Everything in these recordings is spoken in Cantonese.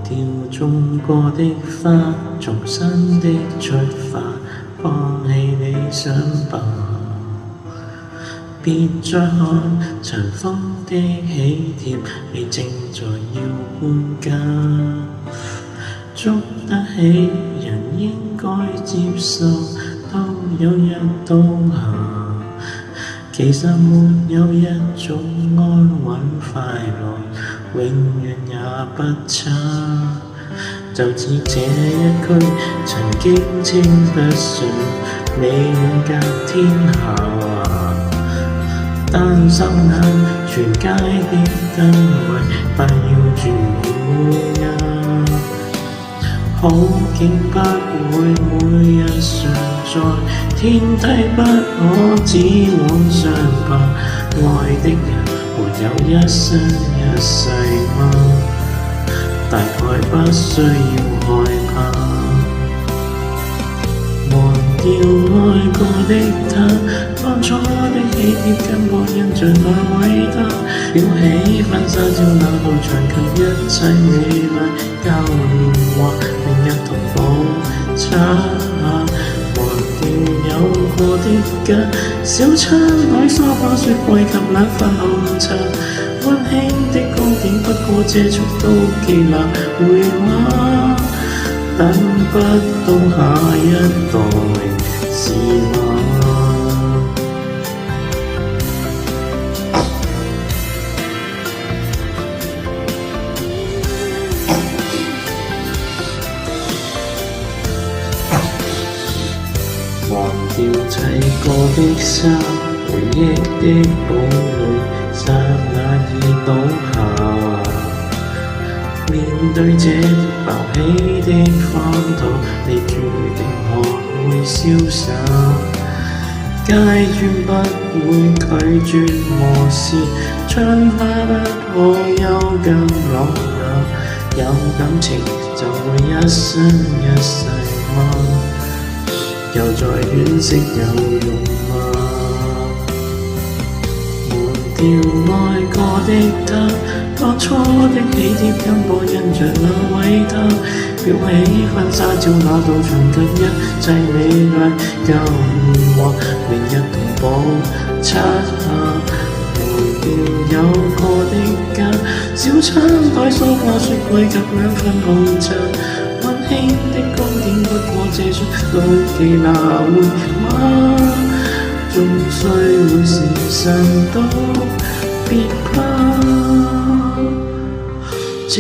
掉種過的花，重新的出發，放棄理想吧。別再看塵封的喜帖，你正在要搬家。捉得起人應該接受，都有日到下。其實沒有一種安穩快樂，永遠也不差。就似這一區曾經稱得上美遠隔天下，單心眼全街的燈位快要住滿呀。好景不會每日常在，天梯不可只往上爬。愛的人沒有一生一世嗎？大概不需要害怕。忘掉愛過的他，當初的喜帖跟我印象太偉大。裱起婚紗照那道牆及一切美麗交換，明日同步擦。忘掉有過的家，小餐台梳化雪櫃及冷飯紅茶，溫馨的光點不過借出都記拿回話。等不到下一代是嗎？忘掉砌過的衫，回憶的堡壘剎那已倒下。面對這爆起的荒土，你注定學會瀟灑。街磚不會拒絕磨蝕，春花不可休更朗雅。有感情就會一生一世嗎？又在惋惜有用嗎？忘掉愛過的他，當初的喜帖跟我印象那偉大。裱起婚紗照那道牆及一切美麗交換，明日同步擦。忘掉有過的家，小餐台梳化雪櫃及兩份紅茶，溫馨的光點不過借出都記拿回話。終須會時辰都別怕，請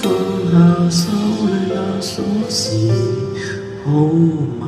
放下手裏那瑣事好嗎？